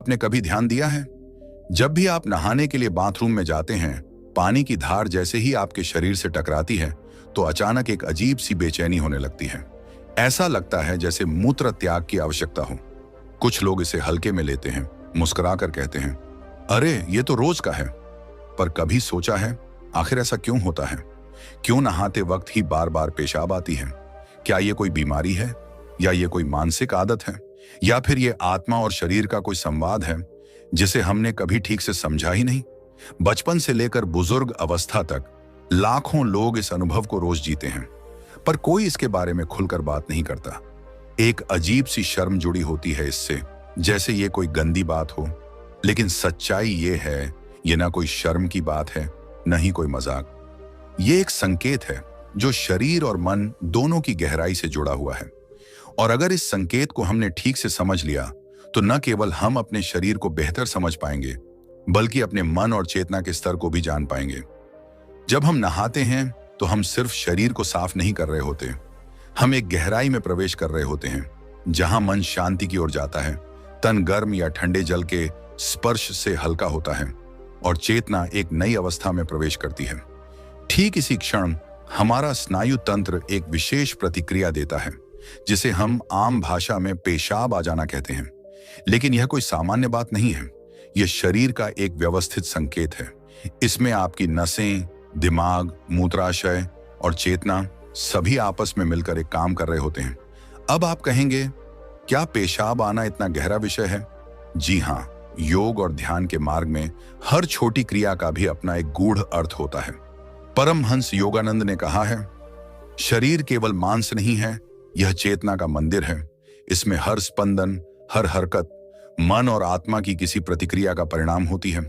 आपने कभी ध्यान दिया है, जब भी आप नहाने के लिए बाथरूम में जाते हैं, पानी की धार जैसे ही आपके शरीर से टकराती है तो अचानक एक अजीब सी बेचैनी होने लगती है। ऐसा लगता है जैसे मूत्र त्याग की आवश्यकता हो। कुछ लोग इसे हल्के में लेते हैं, मुस्कुराकर कहते हैं, अरे ये तो रोज का है। पर कभी सोचा है आखिर ऐसा क्यों होता है? क्यों नहाते वक्त ही बार बार पेशाब आती है? क्या ये कोई बीमारी है, या ये कोई मानसिक आदत है, या फिर ये आत्मा और शरीर का कोई संवाद है जिसे हमने कभी ठीक से समझा ही नहीं? बचपन से लेकर बुजुर्ग अवस्था तक लाखों लोग इस अनुभव को रोज जीते हैं, पर कोई इसके बारे में खुलकर बात नहीं करता। एक अजीब सी शर्म जुड़ी होती है इससे, जैसे ये कोई गंदी बात हो। लेकिन सच्चाई ये है, ये ना कोई शर्म की बात है, न ही कोई मजाक। ये एक संकेत है जो शरीर और मन दोनों की गहराई से जुड़ा हुआ है। और अगर इस संकेत को हमने ठीक से समझ लिया तो न केवल हम अपने शरीर को बेहतर समझ पाएंगे, बल्कि अपने मन और चेतना के स्तर को भी जान पाएंगे। जब हम नहाते हैं तो हम सिर्फ शरीर को साफ नहीं कर रहे होते, हम एक गहराई में प्रवेश कर रहे होते हैं, जहां मन शांति की ओर जाता है, तन गर्म या ठंडे जल के स्पर्श से हल्का होता है और चेतना एक नई अवस्था में प्रवेश करती है। ठीक इसी क्षण हमारा स्नायु तंत्र एक विशेष प्रतिक्रिया देता है, जिसे हम आम भाषा में पेशाब आ जाना कहते हैं। लेकिन यह कोई सामान्य बात नहीं है, यह शरीर का एक व्यवस्थित संकेत है। इसमें आपकी नसें, दिमाग, मूत्राशय और चेतना सभी आपस में मिलकर एक काम कर रहे होते हैं। अब आप कहेंगे, क्या पेशाब आना इतना गहरा विषय है? जी हाँ, योग और ध्यान के मार्ग में हर छोटी क्रिया का भी अपना एक गूढ़ अर्थ होता है। परमहंस योगानंद ने कहा है, शरीर केवल मांस नहीं है, यह चेतना का मंदिर है। इसमें हर स्पंदन, हर हरकत मन और आत्मा की किसी प्रतिक्रिया का परिणाम होती है।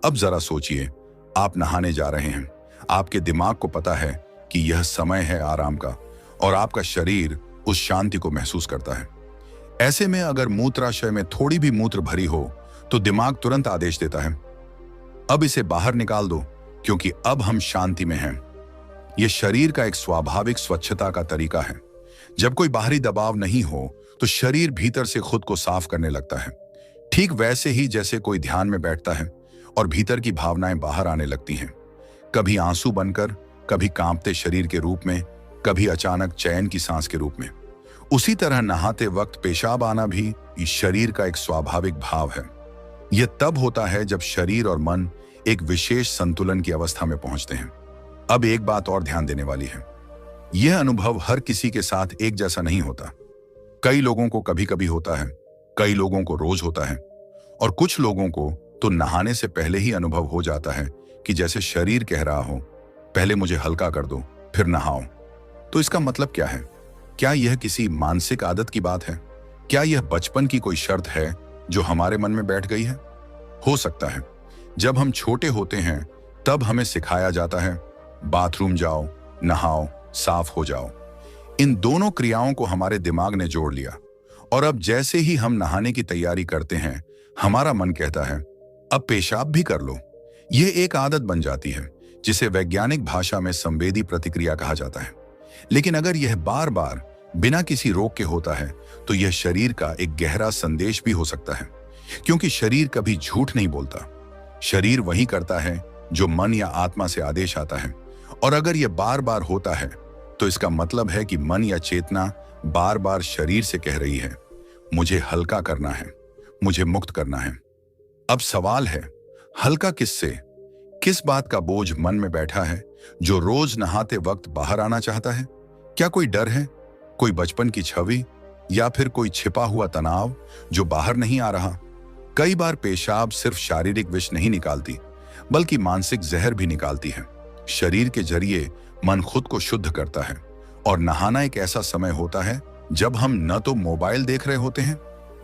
अब जरा सोचिए, आप नहाने जा रहे हैं, आपके दिमाग को पता है कि यह समय है आराम का, और आपका शरीर उस शांति को महसूस करता है। ऐसे में अगर मूत्राशय में थोड़ी भी मूत्र भरी हो तो दिमाग तुरंत आदेश देता है, अब इसे बाहर निकाल दो, क्योंकि अब हम शांति में हैं। यह शरीर का एक स्वाभाविक स्वच्छता का तरीका है। जब कोई बाहरी दबाव नहीं हो तो शरीर भीतर से खुद को साफ करने लगता है। ठीक वैसे ही जैसे कोई ध्यान में बैठता है और भीतर की भावनाएं बाहर आने लगती हैं, कभी आंसू बनकर, कभी कांपते शरीर के रूप में, कभी अचानक चैन की सांस के रूप में। उसी तरह नहाते वक्त पेशाब आना भी इस शरीर का एक स्वाभाविक भाव है। यह तब होता है जब शरीर और मन एक विशेष संतुलन की अवस्था में पहुंचते हैं। अब एक बात और ध्यान देने वाली है, यह अनुभव हर किसी के साथ एक जैसा नहीं होता। कई लोगों को कभी कभी होता है, कई लोगों को रोज होता है, और कुछ लोगों को तो नहाने से पहले ही अनुभव हो जाता है कि जैसे शरीर कह रहा हो, पहले मुझे हल्का कर दो, फिर नहाओ। तो इसका मतलब क्या है? क्या यह किसी मानसिक आदत की बात है? क्या यह बचपन की कोई शर्त है जो हमारे मन में बैठ गई है? हो सकता है। जब हम छोटे होते हैं तब हमें सिखाया जाता है, बाथरूम जाओ, नहाओ, साफ हो जाओ। इन दोनों क्रियाओं को हमारे दिमाग ने जोड़ लिया, और अब जैसे ही हम नहाने की तैयारी करते हैं, हमारा मन कहता है, अब पेशाब भी कर लो। यह एक आदत बन जाती है, जिसे वैज्ञानिक भाषा में संवेदी प्रतिक्रिया कहा जाता है। लेकिन अगर यह बार बार बिना किसी रोक के होता है तो यह शरीर का एक गहरा संदेश भी हो सकता है, क्योंकि शरीर कभी झूठ नहीं बोलता। शरीर वही करता है जो मन या आत्मा से आदेश आता है, और अगर यह बार बार होता है तो इसका मतलब है कि मन या चेतना बार बार शरीर से कह रही है, मुझे हल्का करना है, मुझे मुक्त करना है। अब सवाल है, हल्का किससे? किस बात का बोझ मन में बैठा है जो रोज नहाते वक्त बाहर आना चाहता है? क्या कोई डर है, कोई बचपन की छवि, या फिर कोई छिपा हुआ तनाव जो बाहर नहीं आ रहा? कई बार पेशाब सिर्फ शारीरिक विष नहीं निकालती, बल्कि मानसिक जहर भी निकालती है। शरीर के जरिए मन खुद को शुद्ध करता है, और नहाना एक ऐसा समय होता है जब हम न तो मोबाइल देख रहे होते हैं,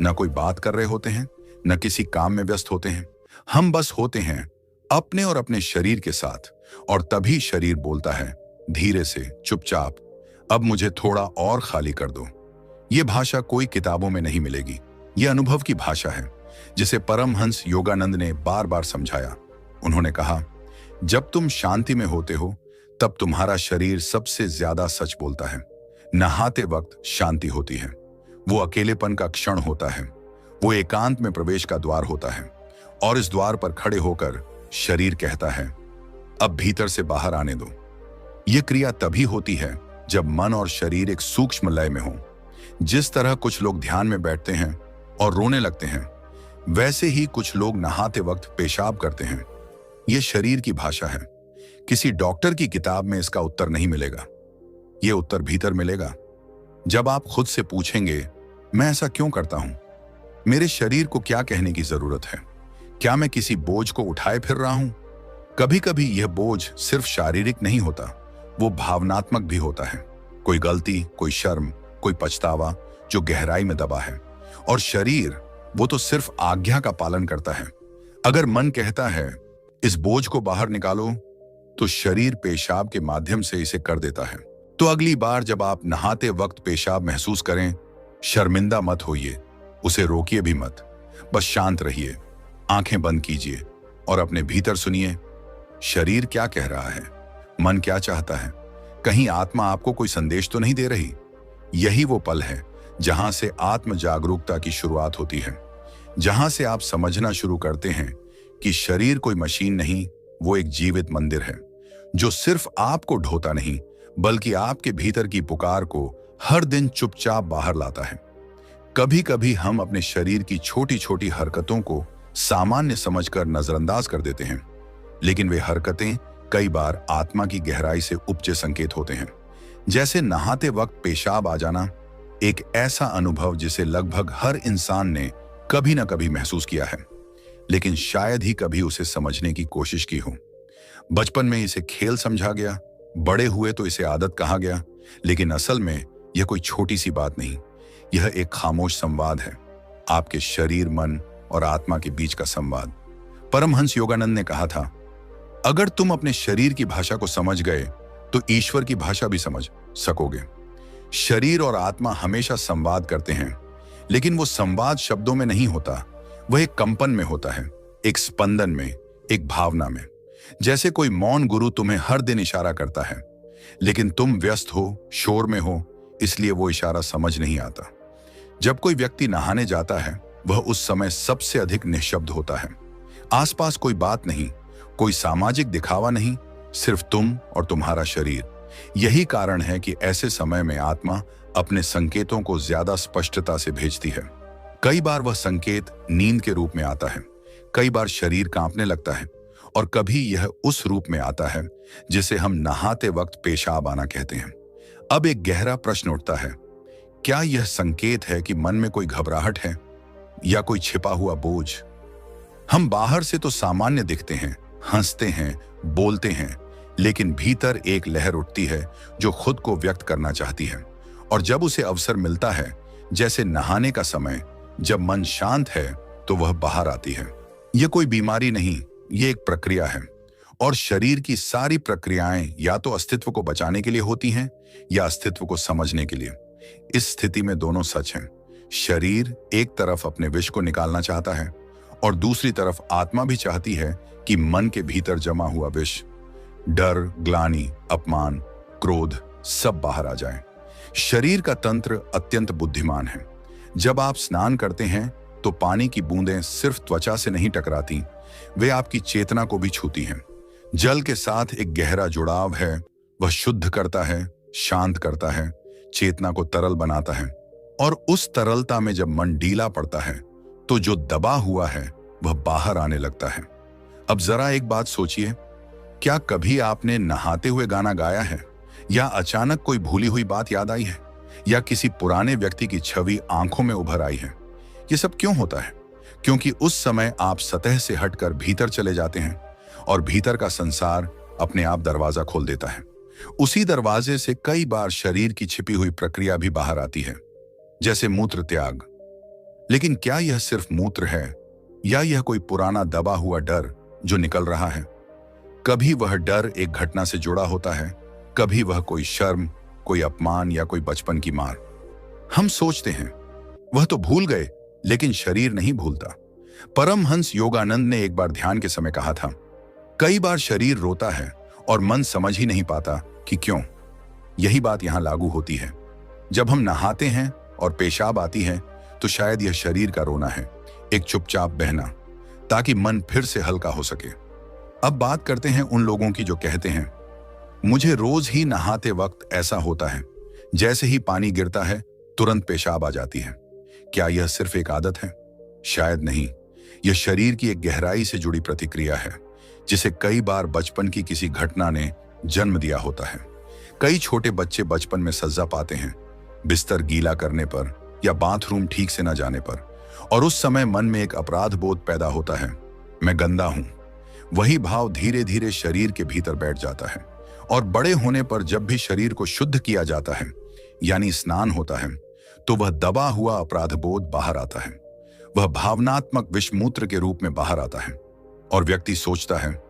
न कोई बात कर रहे होते हैं, न किसी काम में व्यस्त होते हैं। हम बस होते हैं अपने और अपने शरीर के साथ, और तभी शरीर बोलता है धीरे से, चुपचाप, अब मुझे थोड़ा और खाली कर दो। ये भाषा कोई किताबों में नहीं मिलेगी। यह अनुभव की भाषा है, जिसे परमहंस योगानंद ने बार बार समझाया। उन्होंने कहा, जब तुम शांति में होते हो तब तुम्हारा शरीर सबसे ज्यादा सच बोलता है। नहाते वक्त शांति होती है, वो अकेलेपन का क्षण होता है, वो एकांत में प्रवेश का द्वार होता है और इस द्वार पर खड़े होकर शरीर कहता है, अब भीतर से बाहर आने दो। यह क्रिया तभी होती है जब मन और शरीर एक सूक्ष्म लय में हो। जिस तरह कुछ लोग ध्यान में बैठते हैं और रोने लगते हैं, वैसे ही कुछ लोग नहाते वक्त पेशाब करते हैं। यह शरीर की भाषा है। किसी डॉक्टर की किताब में इसका उत्तर नहीं मिलेगा। यह उत्तर भीतर मिलेगा जब आप खुद से पूछेंगे, मैं ऐसा क्यों करता हूं? मेरे शरीर को क्या कहने की जरूरत है? क्या मैं किसी बोझ को उठाए फिर रहा हूं? कभी कभी यह बोझ सिर्फ शारीरिक नहीं होता, वो भावनात्मक भी होता है। कोई गलती, कोई शर्म, कोई पछतावा जो गहराई में दबा है। और शरीर, वो तो सिर्फ आज्ञा का पालन करता है। अगर मन कहता है इस बोझ को बाहर निकालो, तो शरीर पेशाब के माध्यम से इसे कर देता है। तो अगली बार जब आप नहाते वक्त पेशाब महसूस करें, शर्मिंदा मत होइए, उसे रोकिए भी मत। बस शांत रहिए, आंखें बंद कीजिए और अपने भीतर सुनिए, शरीर क्या कह रहा है, मन क्या चाहता है। कहीं आत्मा आपको कोई संदेश तो नहीं दे रही? यही वो पल है जहां से आत्म जागरूकता की शुरुआत होती है, जहां से आप समझना शुरू करते हैं कि शरीर कोई मशीन नहीं, वो एक जीवित मंदिर है जो सिर्फ आपको ढोता नहीं, बल्कि आपके भीतर की पुकार को हर दिन चुपचाप बाहर लाता है। कभी कभी हम अपने शरीर की छोटी छोटी हरकतों को सामान्य समझकर नजरअंदाज कर देते हैं, लेकिन वे हरकतें कई बार आत्मा की गहराई से उपजे संकेत होते हैं। जैसे नहाते वक्त पेशाब आ जाना, एक ऐसा अनुभव जिसे लगभग हर इंसान ने कभी ना कभी महसूस किया है, लेकिन शायद ही कभी उसे समझने की कोशिश की हो। बचपन में इसे खेल समझा गया, बड़े हुए तो इसे आदत कहा गया, लेकिन असल में यह कोई छोटी सी बात नहीं, यह एक खामोश संवाद है, आपके शरीर, मन और आत्मा के बीच का संवाद। परमहंस योगानंद ने कहा था, अगर तुम अपने शरीर की भाषा को समझ गए तो ईश्वर की भाषा भी समझ सकोगे। शरीर और आत्मा हमेशा संवाद करते हैं, लेकिन वो संवाद शब्दों में नहीं होता, वह एक कंपन में होता है, एक स्पंदन में, एक भावना में। जैसे कोई मौन गुरु तुम्हें हर दिन इशारा करता है, लेकिन तुम व्यस्त हो, शोर में हो, इसलिए वो इशारा समझ नहीं आता। जब कोई व्यक्ति नहाने जाता है, वह उस समय सबसे अधिक निःशब्द होता है। आसपास कोई बात नहीं, कोई सामाजिक दिखावा नहीं, सिर्फ तुम और तुम्हारा शरीर। यही कारण है कि ऐसे समय में आत्मा अपने संकेतों को ज्यादा स्पष्टता से भेजती है। कई बार वह संकेत नींद के रूप में आता है, कई बार शरीर कांपने लगता है, और कभी यह उस रूप में आता है जिसे हम नहाते वक्त पेशाब आना कहते हैं। अब एक गहरा प्रश्न उठता है, क्या यह संकेत है कि मन में कोई घबराहट है या कोई छिपा हुआ बोझ? हम बाहर से तो सामान्य दिखते हैं, हंसते हैं, बोलते हैं, लेकिन भीतर एक लहर उठती है जो खुद को व्यक्त करना चाहती है, और जब उसे अवसर मिलता है, जैसे नहाने का समय, जब मन शांत है, तो वह बाहर आती है। यह कोई बीमारी नहीं, यह एक प्रक्रिया है, और शरीर की सारी प्रक्रियाएं या तो अस्तित्व को बचाने के लिए होती हैं या अस्तित्व को समझने के लिए। इस स्थिति में दोनों सच हैं। शरीर एक तरफ अपने विष को निकालना चाहता है और दूसरी तरफ आत्मा भी चाहती है कि मन के भीतर जमा हुआ विष, डर, ग्लानि, अपमान, क्रोध सब बाहर आ जाए। शरीर का तंत्र अत्यंत बुद्धिमान है। जब आप स्नान करते हैं तो पानी की बूंदें सिर्फ त्वचा से नहीं टकराती, वे आपकी चेतना को भी छूती हैं। जल के साथ एक गहरा जुड़ाव है, वह शुद्ध करता है, शांत करता है, चेतना को तरल बनाता है, और उस तरलता में जब मन ढीला पड़ता है तो जो दबा हुआ है वह बाहर आने लगता है। अब जरा एक बात सोचिए, क्या कभी आपने नहाते हुए गाना गाया है, या अचानक कोई भूली हुई बात याद आई है, या किसी पुराने व्यक्ति की छवि आंखों में उभर आई है? ये सब क्यों होता है? क्योंकि उस समय आप सतह से हटकर भीतर चले जाते हैं और भीतर का संसार अपने आप दरवाजा खोल देता है। उसी दरवाजे से कई बार शरीर की छिपी हुई प्रक्रिया भी बाहर आती है, जैसे मूत्र त्याग। लेकिन क्या यह सिर्फ मूत्र है, या यह कोई पुराना दबा हुआ डर जो निकल रहा है? कभी वह डर एक घटना से जुड़ा होता है, कभी वह कोई शर्म, कोई अपमान या कोई बचपन की मार। हम सोचते हैं वह तो भूल गए, लेकिन शरीर नहीं भूलता। परमहंस योगानंद ने एक बार ध्यान के समय कहा था, कई बार शरीर रोता है और मन समझ ही नहीं पाता कि क्यों। यही बात यहां लागू होती है। जब हम नहाते हैं और पेशाब आती है तो शायद यह शरीर का रोना है, एक चुपचाप बहना, ताकि मन फिर से हल्का हो सके। अब बात करते हैं उन लोगों की जो कहते हैं, मुझे रोज ही नहाते वक्त ऐसा होता है, जैसे ही पानी गिरता है तुरंत पेशाब आ जाती है। क्या यह सिर्फ एक आदत है? शायद नहीं। यह शरीर की एक गहराई से जुड़ी प्रतिक्रिया है, जिसे कई बार बचपन की किसी घटना ने जन्म दिया होता है। कई छोटे बच्चे बचपन में सजा पाते हैं, बिस्तर गीला करने पर या बाथरूम ठीक से न जाने पर, और उस समय मन में एक अपराध बोध पैदा होता है, मैं गंदा हूं। वही भाव धीरे धीरे शरीर के भीतर बैठ जाता है, और बड़े होने पर जब भी शरीर को शुद्ध किया जाता है, यानी स्नान होता है, तो वह दबा हुआ अपराध बोध बाहर आता है। वह भावनात्मक विषमूत्र के रूप में बाहर आता है, और व्यक्ति सोचता है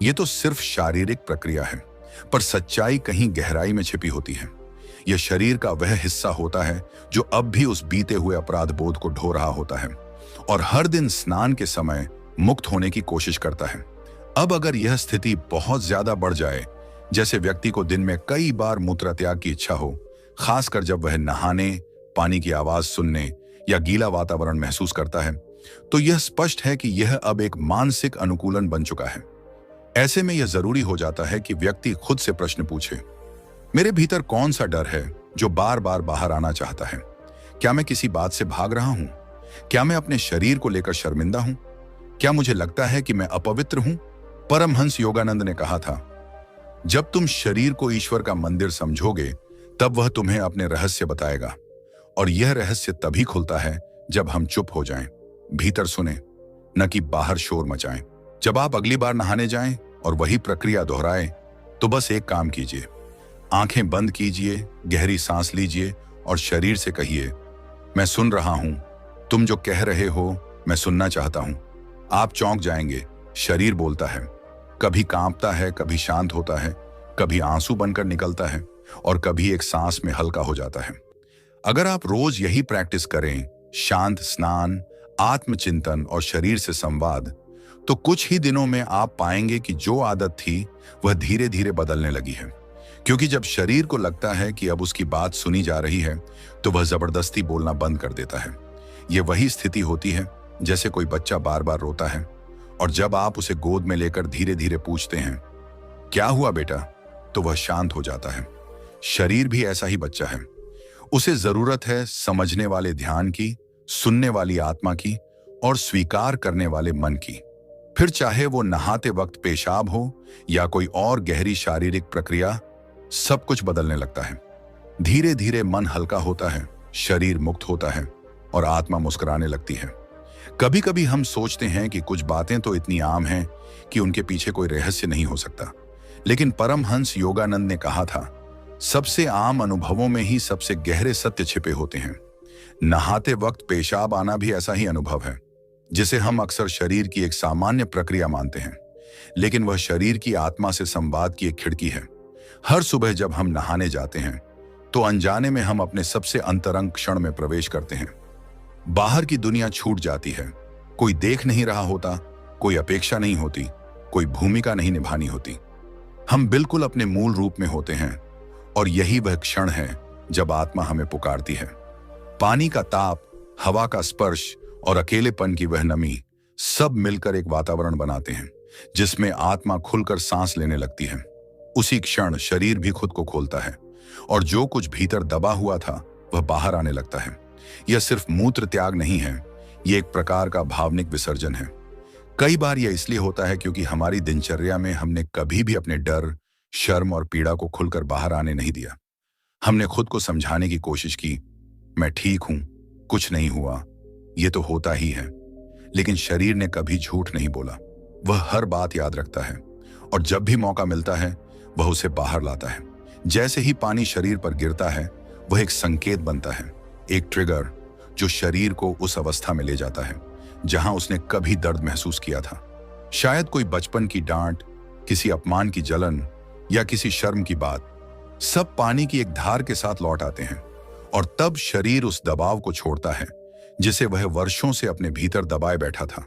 यह तो सिर्फ शारीरिक प्रक्रिया है, पर सच्चाई कहीं गहराई में छिपी होती है। यह शरीर का वह हिस्सा होता है जो अब भी उस बीते हुए अपराध बोध को ढो रहा होता है, और हर दिन स्नान के समय मुक्त होने की कोशिश करता है। अब अगर यह स्थिति बहुत ज्यादा बढ़ जाए, जैसे व्यक्ति को दिन में कई बार मूत्रत्याग की इच्छा हो, खासकर जब वह नहाने, पानी की आवाज सुनने या गीला वातावरण महसूस करता है, तो यह स्पष्ट है कि यह अब एक मानसिक अनुकूलन बन चुका है। ऐसे में यह जरूरी हो जाता है कि व्यक्ति खुद से प्रश्न पूछे, मेरे भीतर कौन सा डर है जो बार बार बाहर आना चाहता है? क्या मैं किसी बात से भाग रहा हूं? क्या मैं अपने शरीर को लेकर शर्मिंदा हूं? क्या मुझे लगता है कि मैं अपवित्र हूं? परमहंस योगानंद ने कहा था, जब तुम शरीर को ईश्वर का मंदिर समझोगे, तब वह तुम्हें अपने रहस्य बताएगा, और यह रहस्य तभी खुलता है जब हम चुप हो जाएं, भीतर सुने, न कि बाहर शोर मचाएं। जब आप अगली बार नहाने जाएं और वही प्रक्रिया दोहराएं, तो बस एक काम कीजिए, आंखें बंद कीजिए, गहरी सांस लीजिए और शरीर से कहिए, मैं सुन रहा हूं, तुम जो कह रहे हो मैं सुनना चाहता हूं। आप चौंक जाएंगे, शरीर बोलता है, कभी कांपता है, कभी शांत होता है, कभी आंसू बनकर निकलता है, और कभी एक सांस में हल्का हो जाता है। अगर आप रोज यही प्रैक्टिस करें, शांत स्नान, आत्मचिंतन और शरीर से संवाद, तो कुछ ही दिनों में आप पाएंगे कि जो आदत थी वह धीरे धीरे बदलने लगी है। क्योंकि जब शरीर को लगता है कि अब उसकी बात सुनी जा रही है, तो वह जबरदस्ती बोलना बंद कर देता है। यह वही स्थिति होती है जैसे कोई बच्चा बार बार रोता है, और जब आप उसे गोद में लेकर धीरे धीरे पूछते हैं, क्या हुआ बेटा, तो वह शांत हो जाता है। शरीर भी ऐसा ही बच्चा है। उसे जरूरत है समझने वाले ध्यान की, सुनने वाली आत्मा की, और स्वीकार करने वाले मन की। फिर चाहे वो नहाते वक्त पेशाब हो या कोई और गहरी शारीरिक प्रक्रिया, सब कुछ बदलने लगता है। धीरे धीरे मन हल्का होता है, शरीर मुक्त होता है, और आत्मा मुस्कुराने लगती है। कभी कभी हम सोचते हैं कि कुछ बातें तो इतनी आम हैं कि उनके पीछे कोई रहस्य नहीं हो सकता, लेकिन परमहंस योगानंद ने कहा था, सबसे आम अनुभवों में ही सबसे गहरे सत्य छिपे होते हैं। नहाते वक्त पेशाब आना भी ऐसा ही अनुभव है, जिसे हम अक्सर शरीर की एक सामान्य प्रक्रिया मानते हैं, लेकिन वह शरीर की आत्मा से संवाद की एक खिड़की है। हर सुबह जब हम नहाने जाते हैं, तो अनजाने में हम अपने सबसे अंतरंग क्षण में प्रवेश करते हैं। बाहर की दुनिया छूट जाती है, कोई देख नहीं रहा होता, कोई अपेक्षा नहीं होती, कोई भूमिका नहीं निभानी होती। हम बिल्कुल अपने मूल रूप में होते हैं, और यही वह क्षण है जब आत्मा हमें पुकारती है। पानी का ताप, हवा का स्पर्श और अकेलेपन की वह नमी, सब मिलकर एक वातावरण बनाते हैं जिसमें आत्मा खुलकर सांस लेने लगती है। उसी क्षण शरीर भी खुद को खोलता है, और जो कुछ भीतर दबा हुआ था वह बाहर आने लगता है। यह सिर्फ मूत्र त्याग नहीं है, यह एक प्रकार का भावनिक विसर्जन है। कई बार यह इसलिए होता है क्योंकि हमारी दिनचर्या में हमने कभी भी अपने डर, शर्म और पीड़ा को खुलकर बाहर आने नहीं दिया। हमने खुद को समझाने की कोशिश की, मैं ठीक हूं, कुछ नहीं हुआ, यह तो होता ही है। लेकिन शरीर ने कभी झूठ नहीं बोला, वह हर बात याद रखता है, और जब भी मौका मिलता है वह उसे बाहर लाता है। जैसे ही पानी शरीर पर गिरता है, वह एक संकेत बनता है, एक ट्रिगर, जो शरीर को उस अवस्था में ले जाता है जहां उसने कभी दर्द महसूस किया था। शायद कोई बचपन की डांट, किसी अपमान की जलन या किसी शर्म की बात, सब पानी की एक धार के साथ लौट आते हैं, और तब शरीर उस दबाव को छोड़ता है जिसे वह वर्षों से अपने भीतर दबाए बैठा था।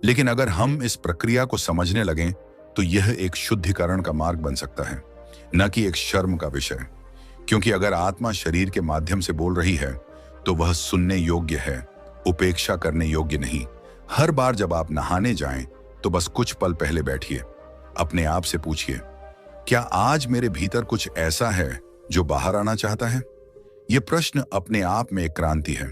लेकिन अगर हम इस प्रक्रिया को समझने लगें, तो यह एक शुद्धिकरण का मार्ग बन सकता है, न कि एक शर्म का विषय। क्योंकि अगर आत्मा शरीर के माध्यम से बोल रही है, तो वह सुनने योग्य है, उपेक्षा करने योग्य नहीं। हर बार जब आप नहाने जाएं, तो बस कुछ पल पहले बैठिए, अपने आप से पूछिए, क्या आज मेरे भीतर कुछ ऐसा है जो बाहर आना चाहता है? यह प्रश्न अपने आप में एक क्रांति है,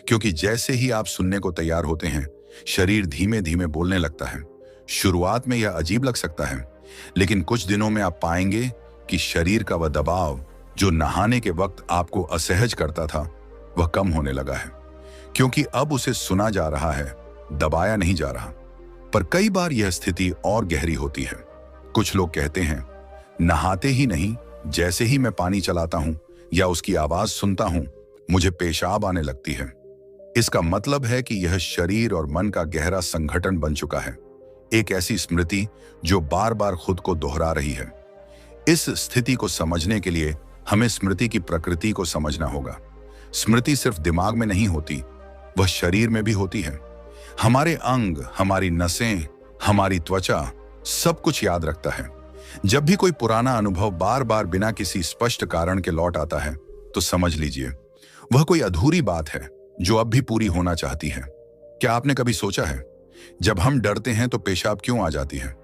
क्योंकि जैसे ही आप सुनने को तैयार होते हैं, शरीर धीमे धीमे बोलने लगता है। शुरुआत में यह अजीब लग सकता है, लेकिन कुछ दिनों में आप पाएंगे कि शरीर का वह दबाव जो नहाने के वक्त आपको असहज करता था, वह कम होने लगा है, क्योंकि अब उसे सुना जा रहा है, दबाया नहीं जा रहा। पर कई बार यह स्थिति और गहरी होती है। कुछ लोग कहते हैं, नहाते ही नहीं, जैसे ही मैं पानी चलाता हूं या उसकी आवाज सुनता हूं, मुझे पेशाब आने लगती है। इसका मतलब है कि यह शरीर और मन का गहरा संगठन बन चुका है, एक ऐसी स्मृति जो बार बार खुद को दोहरा रही है। इस स्थिति को समझने के लिए हमें स्मृति की प्रकृति को समझना होगा। स्मृति सिर्फ दिमाग में नहीं होती, वह शरीर में भी होती है। हमारे अंग, हमारी नसें, हमारी त्वचा सब कुछ याद रखता है। जब भी कोई पुराना अनुभव बार बार बिना किसी स्पष्ट कारण के लौट आता है, तो समझ लीजिए वह कोई अधूरी बात है जो अब भी पूरी होना चाहती है। क्या आपने कभी सोचा है, जब हम डरते हैं तो पेशाब क्यों आ जाती है?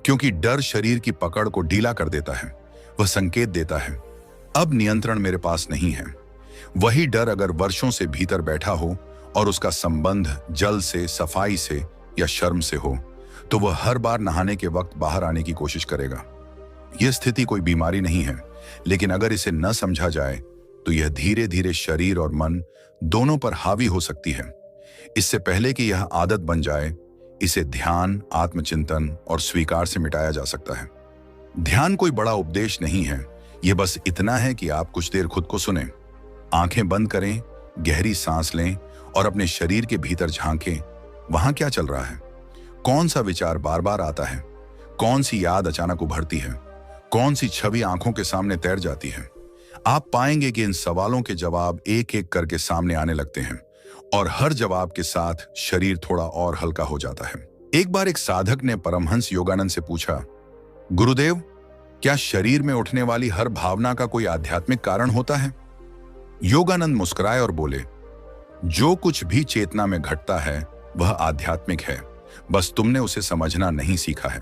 क्योंकि डर शरीर की पकड़ को ढीला कर देता है। वह संकेत देता है, अब नियंत्रण मेरे पास नहीं है। वही डर अगर वर्षों से भीतर बैठा हो और उसका संबंध जल से, सफाई से या शर्म से हो, तो वह हर बार नहाने के वक्त बाहर आने की कोशिश करेगा। यह स्थिति कोई बीमारी नहीं है, लेकिन अगर इसे न समझा जाए तो यह धीरे धीरे शरीर और मन दोनों पर हावी हो सकती है। इससे पहले कि यह आदत बन जाए, इसे ध्यान, आत्मचिंतन और स्वीकार से मिटाया जा सकता है। ध्यान कोई बड़ा उपदेश नहीं है, यह बस इतना है कि आप कुछ देर खुद को सुनें, आंखें बंद करें, गहरी सांस लें और अपने शरीर के भीतर झांकें। वहां क्या चल रहा है? कौन सा विचार बार बार आता है? कौन सी याद अचानक उभरती है? कौन सी छवि आंखों के सामने तैर जाती है? आप पाएंगे कि इन सवालों के जवाब एक एक करके सामने आने लगते हैं और हर जवाब के साथ शरीर थोड़ा और हल्का हो जाता है। एक बार एक साधक ने परमहंस योगानंद से पूछा, गुरुदेव, क्या शरीर में उठने वाली हर भावना का कोई आध्यात्मिक कारण होता है? योगानंद मुस्कुराए और बोले, जो कुछ भी चेतना में घटता है वह आध्यात्मिक है, बस तुमने उसे समझना नहीं सीखा है।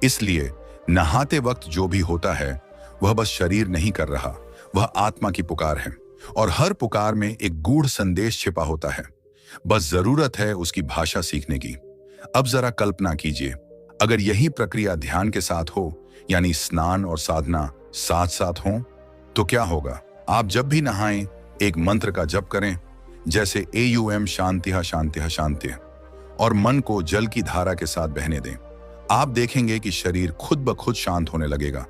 इसलिए नहाते वक्त जो भी होता है वह बस शरीर नहीं कर रहा, वह आत्मा की पुकार है और हर पुकार में एक गूढ़ संदेश छिपा होता है। बस जरूरत है उसकी भाषा सीखने की। अब जरा कल्पना कीजिए, अगर यही प्रक्रिया ध्यान के साथ हो, यानी स्नान और साधना साथ साथ हो, तो क्या होगा? आप जब भी नहाएं एक मंत्र का जप करें, जैसे AUM शांतिः शांतिः शांतिः, और मन को जल की धारा के साथ बहने दें। आप देखेंगे कि शरीर खुद ब खुद शांत होने लगेगा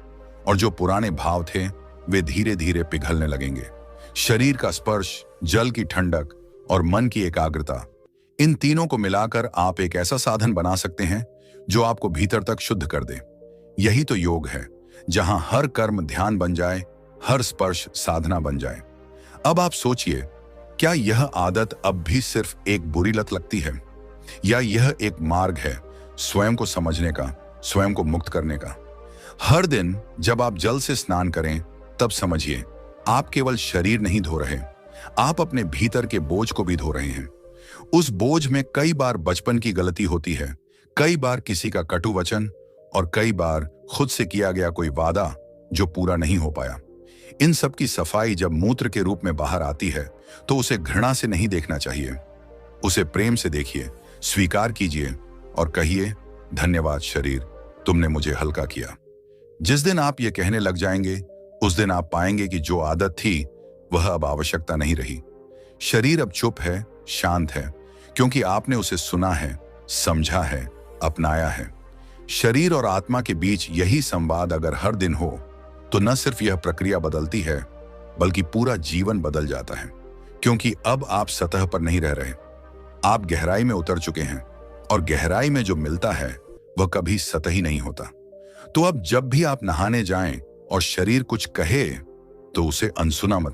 और जो पुराने भाव थे वे धीरे धीरे पिघलने लगेंगे। शरीर का स्पर्श, जल की ठंडक और मन की एकाग्रता, इन तीनों को मिलाकर आप एक ऐसा साधन बना सकते हैं जो आपको भीतर तक शुद्ध कर दे। यही तो योग है, जहां हर कर्म ध्यान बन जाए, हर स्पर्श साधना बन जाए। अब आप सोचिए, क्या यह आदत अब भी सिर्फ एक बुरी लत लगती है, या यह एक मार्ग है स्वयं को समझने का, स्वयं को मुक्त करने का? हर दिन जब आप जल से स्नान करें, तब समझिए आप केवल शरीर नहीं धो रहे, आप अपने भीतर के बोझ को भी धो रहे हैं। उस बोझ में कई बार बचपन की गलती होती है, कई बार किसी का कटु वचन और कई बार खुद से किया गया कोई वादा जो पूरा नहीं हो पाया। इन सब की सफाई जब मूत्र के रूप में बाहर आती है, तो उसे घृणा से नहीं देखना चाहिए, उसे प्रेम से देखिए, स्वीकार कीजिए और कहिए, धन्यवाद शरीर, तुमने मुझे हल्का किया। जिस दिन आप ये कहने लग जाएंगे, उस दिन आप पाएंगे कि जो आदत थी वह अब आवश्यकता नहीं रही। शरीर अब चुप है, शांत है, क्योंकि आपने उसे सुना है, समझा है, अपनाया है। शरीर और आत्मा के बीच यही संवाद अगर हर दिन हो, तो न सिर्फ यह प्रक्रिया बदलती है, बल्कि पूरा जीवन बदल जाता है। क्योंकि अब आप सतह पर नहीं रह रहे, आप गहराई में उतर चुके हैं, और गहराई में जो मिलता है वह कभी सतही नहीं होता। तो अब जब भी आप नहाने जाएं और शरीर कुछ कहे, तो उसे अनसुना मत